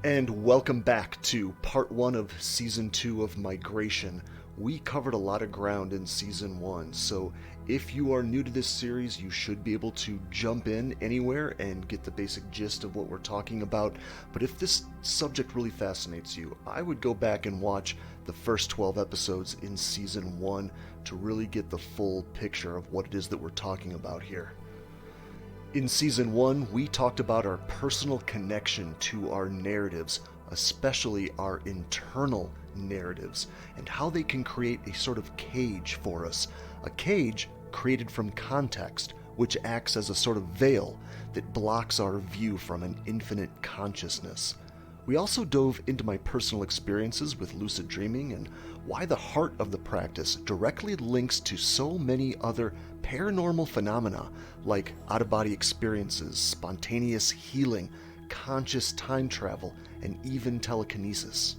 And welcome back to part 1 of season 2 of Migration. We covered a lot of ground in season 1, so if you are new to this series, you should be able to jump in anywhere and get the basic gist of what we're talking about. But if this subject really fascinates you, I would go back and watch the first 12 episodes in season 1 to really get the full picture of what it is that we're talking about here. In Season 1, we talked about our personal connection to our narratives, especially our internal narratives, and how they can create a sort of cage for us. A cage created from context, which acts as a sort of veil that blocks our view from an infinite consciousness. We also dove into my personal experiences with lucid dreaming and why the heart of the practice directly links to so many other paranormal phenomena like out-of-body experiences, spontaneous healing, conscious time travel, and even telekinesis.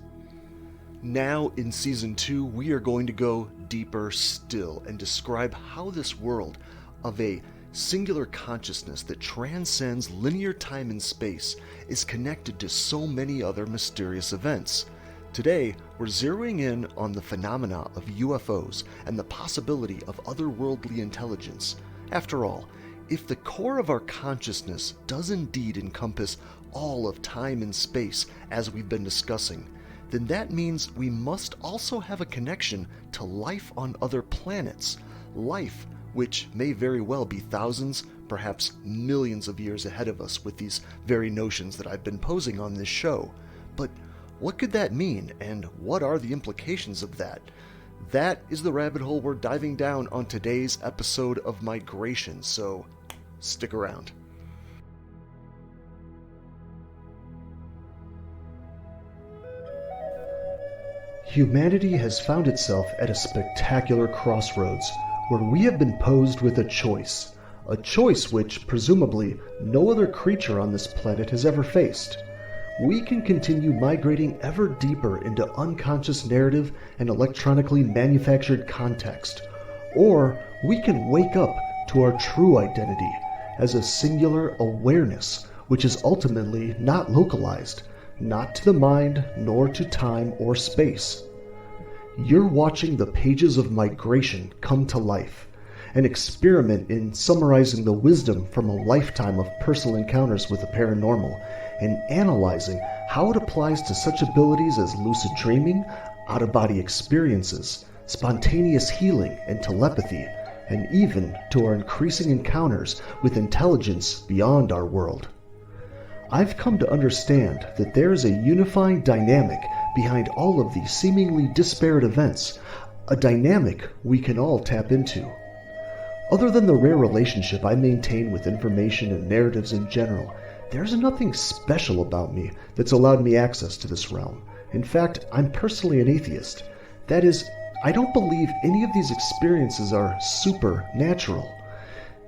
Now, in Season 2, we are going to go deeper still and describe how this world of a singular consciousness that transcends linear time and space is connected to so many other mysterious events. Today, we're zeroing in on the phenomena of UFOs and the possibility of otherworldly intelligence. After all, if the core of our consciousness does indeed encompass all of time and space, as we've been discussing, then that means we must also have a connection to life on other planets. Life which may very well be thousands, perhaps millions of years ahead of us with these very notions that I've been posing on this show. But what could that mean, and what are the implications of that? That is the rabbit hole we're diving down on today's episode of Migration, so stick around. Humanity has found itself at a spectacular crossroads, where we have been posed with a choice which, presumably, no other creature on this planet has ever faced. We can continue migrating ever deeper into unconscious narrative and electronically manufactured context, or we can wake up to our true identity as a singular awareness which is ultimately not localized, not to the mind, nor to time or space. You're watching the pages of Migration come to life, an experiment in summarizing the wisdom from a lifetime of personal encounters with the paranormal and analyzing how it applies to such abilities as lucid dreaming, out-of-body experiences, spontaneous healing and telepathy, and even to our increasing encounters with intelligence beyond our world. I've come to understand that there is a unifying dynamic behind all of these seemingly disparate events, a dynamic we can all tap into. Other than the rare relationship I maintain with information and narratives in general, there's nothing special about me that's allowed me access to this realm. In fact, I'm personally an atheist. That is, I don't believe any of these experiences are supernatural.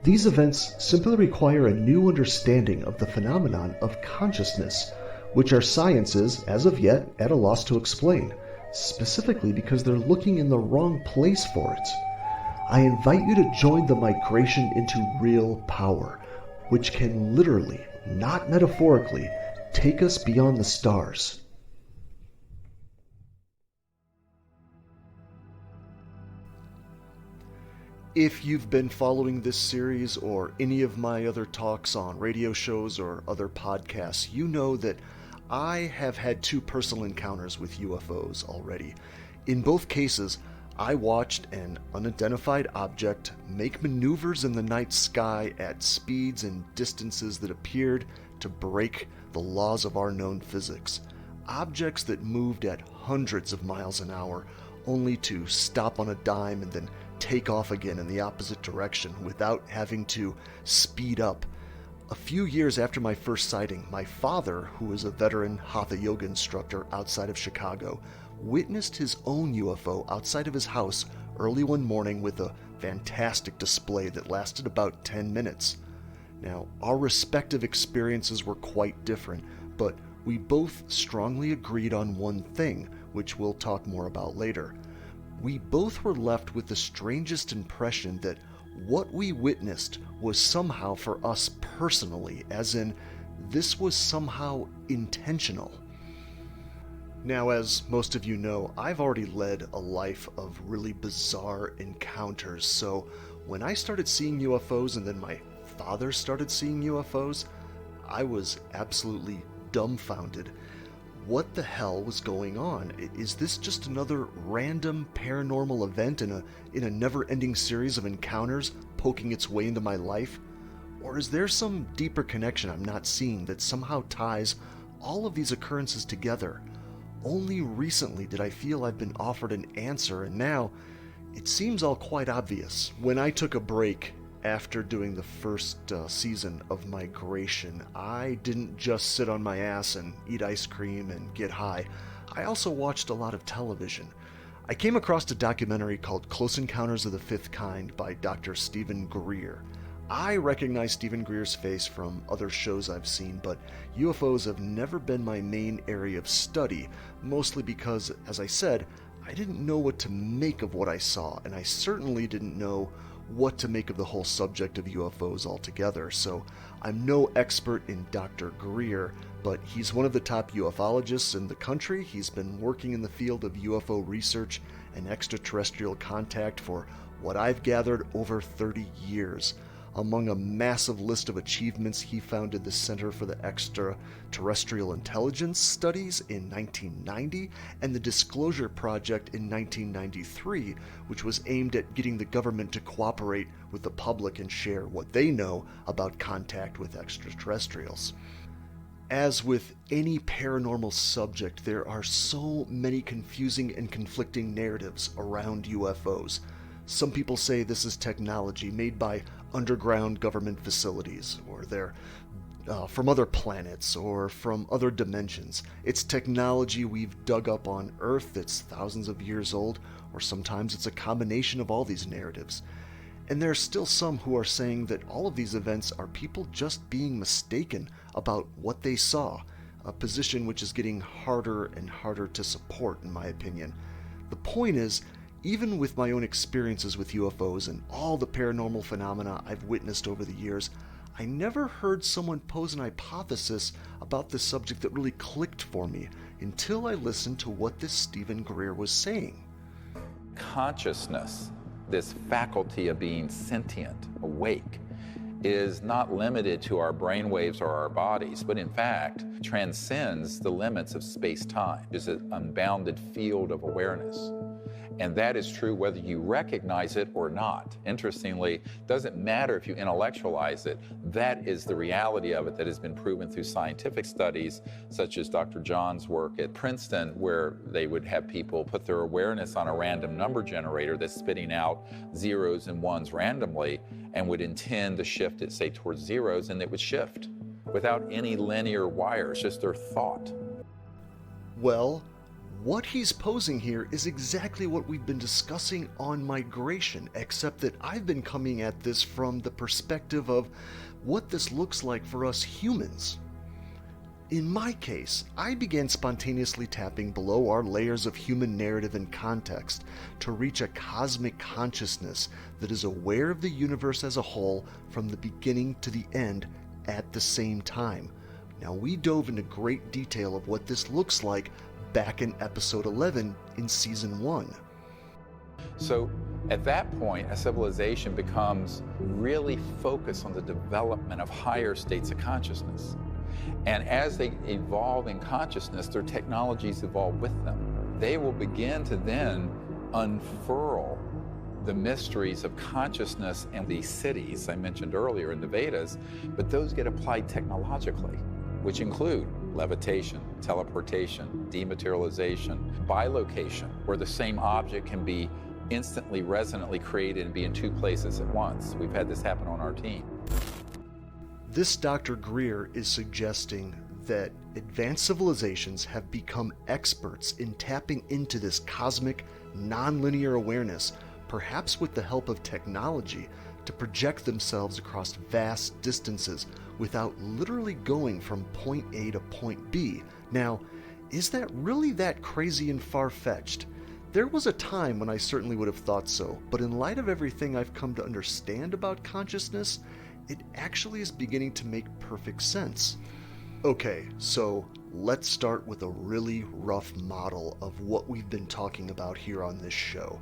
These events simply require a new understanding of the phenomenon of consciousness, which our science is, as of yet, at a loss to explain, specifically because they're looking in the wrong place for it. I invite you to join the migration into real power, which can literally, not metaphorically, take us beyond the stars. If you've been following this series or any of my other talks on radio shows or other podcasts, you know that I have had 2 personal encounters with UFOs already. In both cases, I watched an unidentified object make maneuvers in the night sky at speeds and distances that appeared to break the laws of our known physics. Objects that moved at hundreds of miles an hour, only to stop on a dime and then take off again in the opposite direction without having to speed up. A few years after my first sighting, my father, who is a veteran Hatha yoga instructor outside of Chicago, witnessed his own UFO outside of his house early one morning with a fantastic display that lasted about 10 minutes. Now, our respective experiences were quite different, but we both strongly agreed on one thing, which we'll talk more about later. We both were left with the strangest impression that what we witnessed was somehow for us personally, as in, this was somehow intentional. Now, as most of you know, I've already led a life of really bizarre encounters, so when I started seeing UFOs and then my father started seeing UFOs, I was absolutely dumbfounded. What the hell was going on? Is this just another random paranormal event in a never-ending series of encounters poking its way into my life? Or is there some deeper connection I'm not seeing that somehow ties all of these occurrences together? Only recently did I feel I've been offered an answer, and now it seems all quite obvious. When I took a break after doing the first season of Migration, I didn't just sit on my ass and eat ice cream and get high. I also watched a lot of television. I came across a documentary called Close Encounters of the Fifth Kind by Dr. Steven Greer. I recognize Steven Greer's face from other shows I've seen, but UFOs have never been my main area of study, mostly because, as I said, I didn't know what to make of what I saw, and I certainly didn't know what to make of the whole subject of UFOs altogether. So I'm no expert in Dr. Greer, but he's one of the top ufologists in the country. He's been working in the field of UFO research and extraterrestrial contact for what I've gathered over 30 years. Among a massive list of achievements, he founded the Center for the Extraterrestrial Intelligence Studies in 1990 and the Disclosure Project in 1993, which was aimed at getting the government to cooperate with the public and share what they know about contact with extraterrestrials. As with any paranormal subject, there are so many confusing and conflicting narratives around UFOs. Some people say this is technology made by underground government facilities, or they're from other planets or from other dimensions. It's technology we've dug up on Earth that's thousands of years old, or sometimes it's a combination of all these narratives. And there are still some who are saying that all of these events are people just being mistaken about what they saw, a position which is getting harder and harder to support, in my opinion. The point is, even with my own experiences with UFOs and all the paranormal phenomena I've witnessed over the years, I never heard someone pose an hypothesis about this subject that really clicked for me until I listened to what this Steven Greer was saying. Consciousness, this faculty of being sentient, awake, is not limited to our brainwaves or our bodies, but in fact transcends the limits of space-time. It's an unbounded field of awareness. And that is true whether you recognize it or not. Interestingly, it doesn't matter if you intellectualize it. That is the reality of it that has been proven through scientific studies, such as Dr. John's work at Princeton, where they would have people put their awareness on a random number generator that's spitting out zeros and ones randomly, and would intend to shift it, say, towards zeros, and it would shift without any linear wires, just their thought. Well, what he's posing here is exactly what we've been discussing on Migration, except that I've been coming at this from the perspective of what this looks like for us humans. In my case, I began spontaneously tapping below our layers of human narrative and context to reach a cosmic consciousness that is aware of the universe as a whole from the beginning to the end at the same time. Now, we dove into great detail of what this looks like back in episode 11 in season 1. So at that point, a civilization becomes really focused on the development of higher states of consciousness. And as they evolve in consciousness, their technologies evolve with them. They will begin to then unfurl the mysteries of consciousness and the cities I mentioned earlier in the Vedas, but those get applied technologically, which include levitation, teleportation, dematerialization, bilocation, where the same object can be instantly resonantly created and be in two places at once. We've had this happen on our team. This Dr. Greer is suggesting that advanced civilizations have become experts in tapping into this cosmic, non-linear awareness, perhaps with the help of technology, to project themselves across vast distances without literally going from point A to point B. Now, is that really that crazy and far-fetched? There was a time when I certainly would have thought so, but in light of everything I've come to understand about consciousness, it actually is beginning to make perfect sense. Okay, so let's start with a really rough model of what we've been talking about here on this show.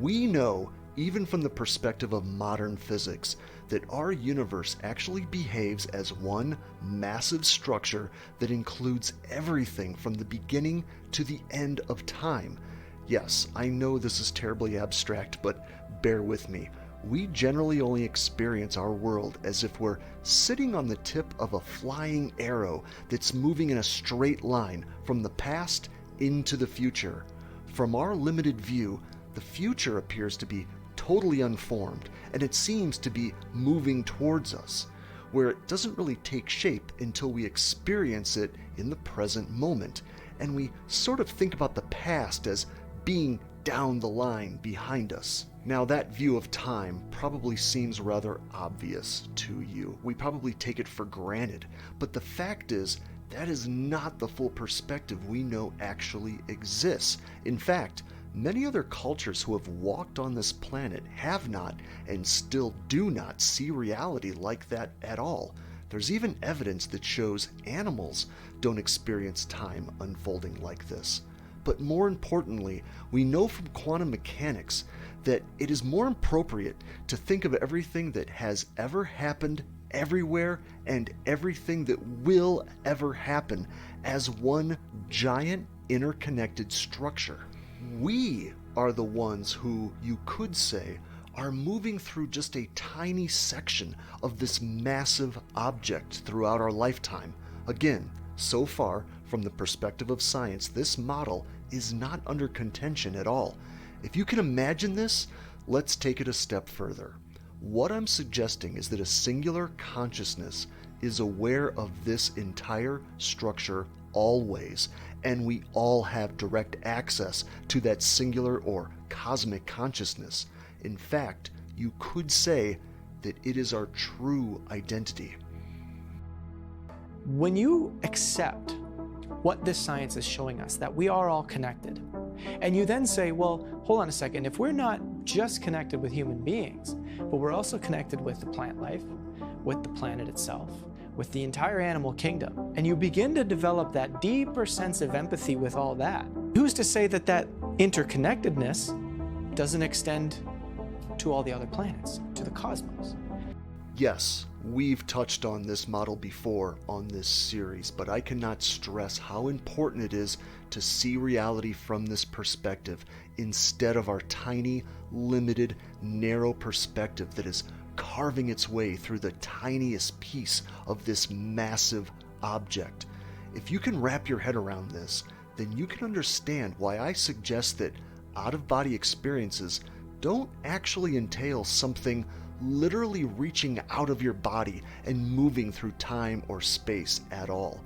We know, even from the perspective of modern physics, that our universe actually behaves as one massive structure that includes everything from the beginning to the end of time. Yes, I know this is terribly abstract, but bear with me. We generally only experience our world as if we're sitting on the tip of a flying arrow that's moving in a straight line from the past into the future. From our limited view, the future appears to be totally unformed, and it seems to be moving towards us, where it doesn't really take shape until we experience it in the present moment, and we sort of think about the past as being down the line behind us. Now, that view of time probably seems rather obvious to you. We probably take it for granted, but the fact is, that is not the full perspective we know actually exists. In fact, many other cultures who have walked on this planet have not and still do not see reality like that at all. There's even evidence that shows animals don't experience time unfolding like this. But more importantly, we know from quantum mechanics that it is more appropriate to think of everything that has ever happened everywhere and everything that will ever happen as one giant interconnected structure. We are the ones who, you could say, are moving through just a tiny section of this massive object throughout our lifetime. Again, so far, from the perspective of science, this model is not under contention at all. If you can imagine this, let's take it a step further. What I'm suggesting is that a singular consciousness is aware of this entire structure always, and we all have direct access to that singular or cosmic consciousness. In fact, you could say that it is our true identity. When you accept what this science is showing us, that we are all connected, and you then say, well, hold on a second, if we're not just connected with human beings, but we're also connected with the plant life, with the planet itself, with the entire animal kingdom, and you begin to develop that deeper sense of empathy with all that, who's to say that that interconnectedness doesn't extend to all the other planets, to the cosmos? Yes, we've touched on this model before on this series, but I cannot stress how important it is to see reality from this perspective instead of our tiny, limited, narrow perspective that is carving its way through the tiniest piece of this massive object. If you can wrap your head around this, then you can understand why I suggest that out-of-body experiences don't actually entail something literally reaching out of your body and moving through time or space at all.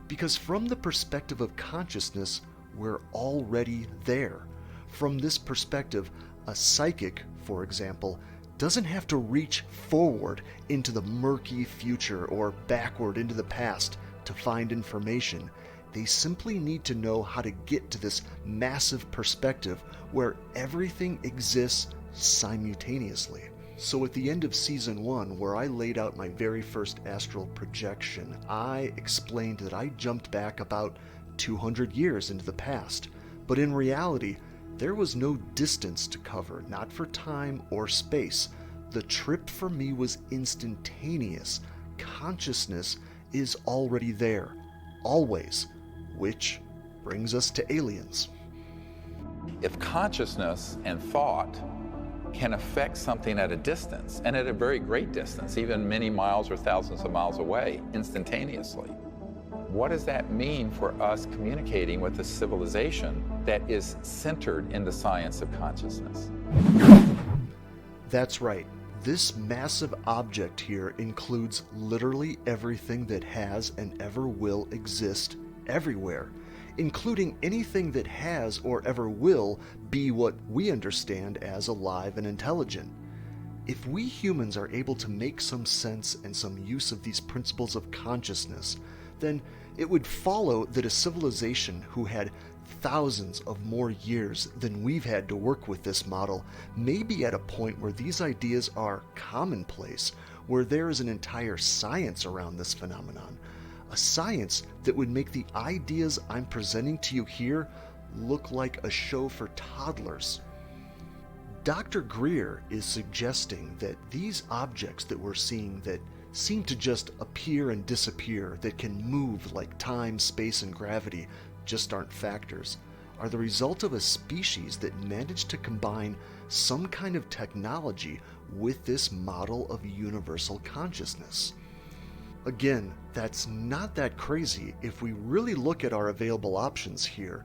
Because from the perspective of consciousness, we're already there. From this perspective, a psychic, for example, doesn't have to reach forward into the murky future or backward into the past to find information. They simply need to know how to get to this massive perspective where everything exists simultaneously. So at the end of Season 1, where I laid out my very first astral projection, I explained that I jumped back about 200 years into the past. But in reality, there was no distance to cover, not for time or space. The trip for me was instantaneous. Consciousness is already there, always, which brings us to aliens. If consciousness and thought can affect something at a distance, and at a very great distance, even many miles or thousands of miles away, instantaneously, what does that mean for us communicating with a civilization that is centered in the science of consciousness? That's right. This massive object here includes literally everything that has and ever will exist everywhere, including anything that has or ever will be what we understand as alive and intelligent. If we humans are able to make some sense and some use of these principles of consciousness, then it would follow that a civilization who had thousands of more years than we've had to work with this model may be at a point where these ideas are commonplace, where there is an entire science around this phenomenon. a science that would make the ideas I'm presenting to you here look like a show for toddlers. Dr. Greer is suggesting that these objects that we're seeing that seem to just appear and disappear, that can move like time, space, and gravity, just aren't factors, are the result of a species that managed to combine some kind of technology with this model of universal consciousness. Again, that's not that crazy if we really look at our available options here.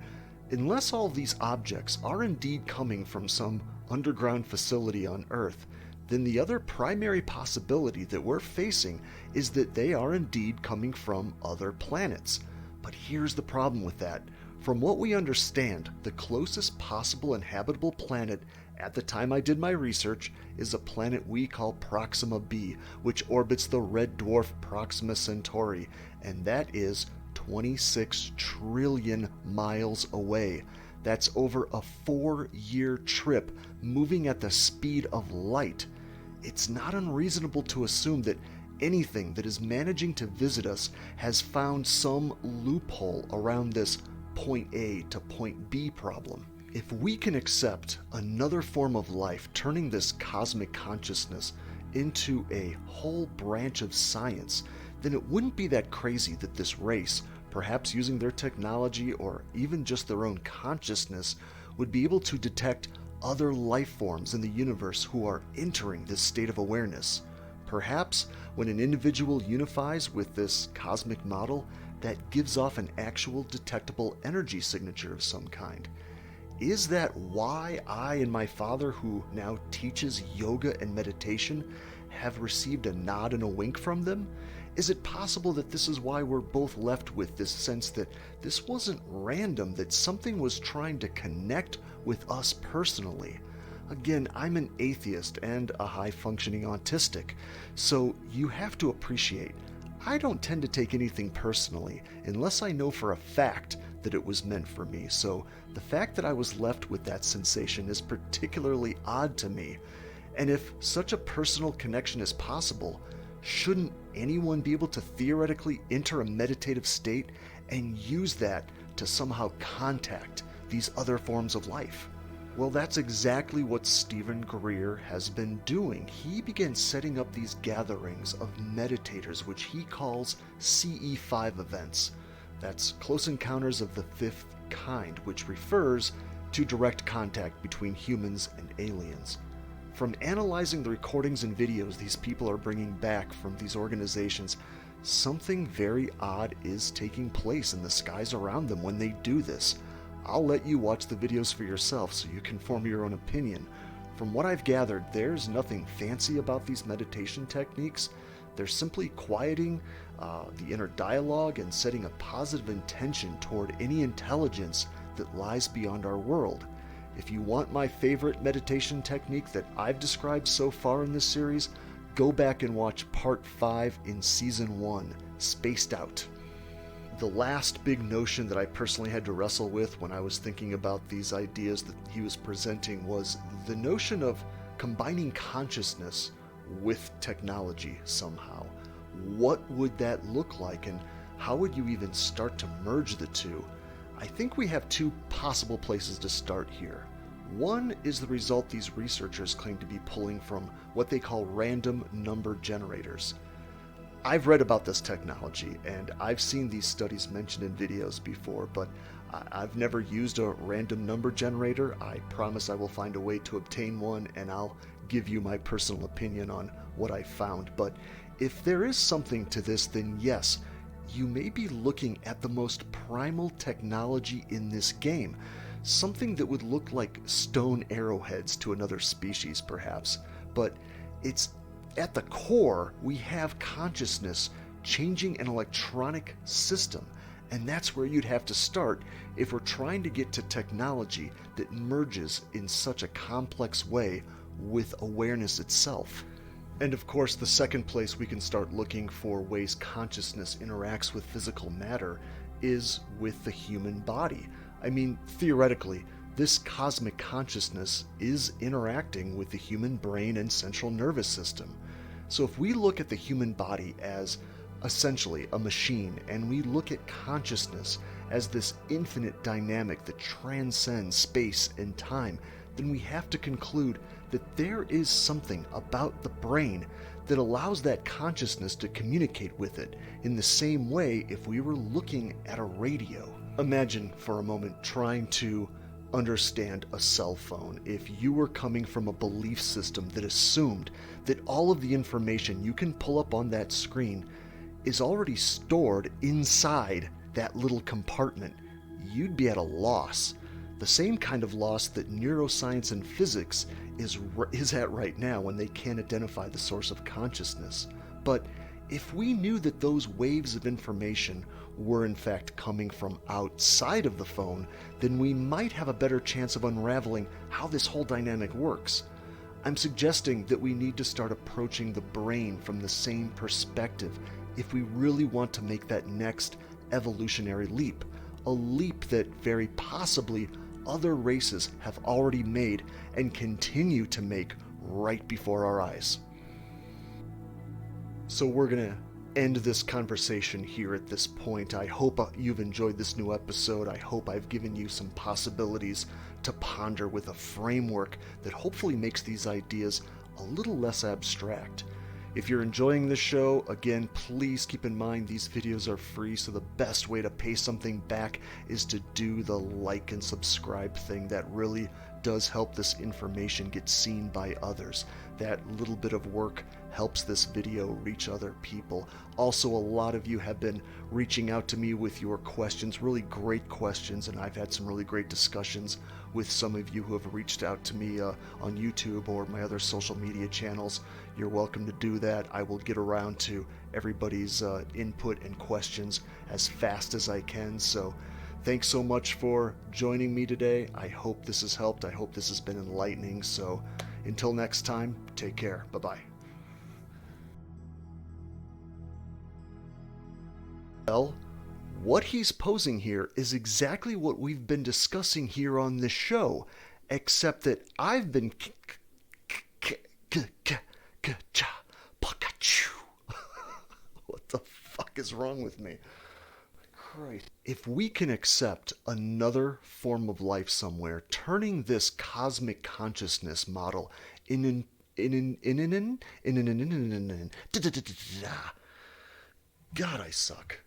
Unless all these objects are indeed coming from some underground facility on Earth, then the other primary possibility that we're facing is that they are indeed coming from other planets. But here's the problem with that. From what we understand, the closest possible inhabitable planet at the time I did my research is a planet we call Proxima b, which orbits the red dwarf Proxima Centauri, and that is 26 trillion miles away. That's over a 4-year trip, moving at the speed of light. It's not unreasonable to assume that anything that is managing to visit us has found some loophole around this point A to point B problem. If we can accept another form of life turning this cosmic consciousness into a whole branch of science, then it wouldn't be that crazy that this race, perhaps using their technology or even just their own consciousness, would be able to detect other life forms in the universe who are entering this state of awareness. Perhaps when an individual unifies with this cosmic model, that gives off an actual detectable energy signature of some kind. Is that why I and my father, who now teaches yoga and meditation, have received a nod and a wink from them? Is it possible that this is why we're both left with this sense that this wasn't random, that something was trying to connect with us personally? Again, I'm an atheist and a high-functioning autistic, so you have to appreciate I don't tend to take anything personally unless I know for a fact that it was meant for me, so the fact that I was left with that sensation is particularly odd to me. And if such a personal connection is possible, shouldn't anyone be able to theoretically enter a meditative state and use that to somehow contact these other forms of life? Well, that's exactly what Steven Greer has been doing. He began setting up these gatherings of meditators, which he calls CE5 events. That's Close Encounters of the Fifth Kind, which refers to direct contact between humans and aliens. From analyzing the recordings and videos these people are bringing back from these organizations, something very odd is taking place in the skies around them when they do this. I'll let you watch the videos for yourself so you can form your own opinion. From what I've gathered, there's nothing fancy about these meditation techniques. They're simply quieting the inner dialogue and setting a positive intention toward any intelligence that lies beyond our world. If you want my favorite meditation technique that I've described so far in this series, go back and watch Part 5 in Season 1, Spaced Out. The last big notion that I personally had to wrestle with when I was thinking about these ideas that he was presenting was the notion of combining consciousness with technology somehow. What would that look like, and how would you even start to merge the two? I think we have two possible places to start here. One is the result these researchers claim to be pulling from what they call random number generators. I've read about this technology, and I've seen these studies mentioned in videos before, but I've never used a random number generator. I promise I will find a way to obtain one, and I'll give you my personal opinion on what I found. But if there is something to this, then yes, you may be looking at the most primal technology in this game. Something that would look like stone arrowheads to another species, perhaps. But it's at the core, we have consciousness changing an electronic system, and that's where you'd have to start if we're trying to get to technology that merges in such a complex way with awareness itself. And of course, the second place we can start looking for ways consciousness interacts with physical matter is with the human body. I mean, theoretically, this cosmic consciousness is interacting with the human brain and central nervous system. So if we look at the human body as essentially a machine, and we look at consciousness as this infinite dynamic that transcends space and time, then we have to conclude that there is something about the brain that allows that consciousness to communicate with it in the same way if we were looking at a radio. Imagine for a moment trying to understand a cell phone if you were coming from a belief system that assumed that all of the information you can pull up on that screen is already stored inside that little compartment. You'd be at a loss. The same kind of loss that neuroscience and physics is at right now when they can't identify the source of consciousness. But if we knew that those waves of information were in fact coming from outside of the phone, then we might have a better chance of unraveling how this whole dynamic works. I'm suggesting that we need to start approaching the brain from the same perspective if we really want to make that next evolutionary leap, a leap that very possibly other races have already made and continue to make right before our eyes. So we're going to end this conversation here at this point. I hope you've enjoyed this new episode. I hope I've given you some possibilities to ponder with a framework that hopefully makes these ideas a little less abstract. If you're enjoying this show, again, please keep in mind these videos are free, so the best way to pay something back is to do the like and subscribe thing. That really does help this information get seen by others. That little bit of work helps this video reach other people. Also, a lot of you have been reaching out to me with your questions, really great questions, and I've had some really great discussions with some of you who have reached out to me on YouTube or my other social media channels. You're welcome to do that. I will get around to everybody's input and questions as fast as I can. So thanks so much for joining me today. I hope this has helped. I hope this has been enlightening. So until next time, take care. Bye-bye. Well, what he's posing here is exactly what we've been discussing here on this show, except that I've been what the fuck is wrong with me? Christ. If we can accept another form of life somewhere, turning this cosmic consciousness model God, I suck.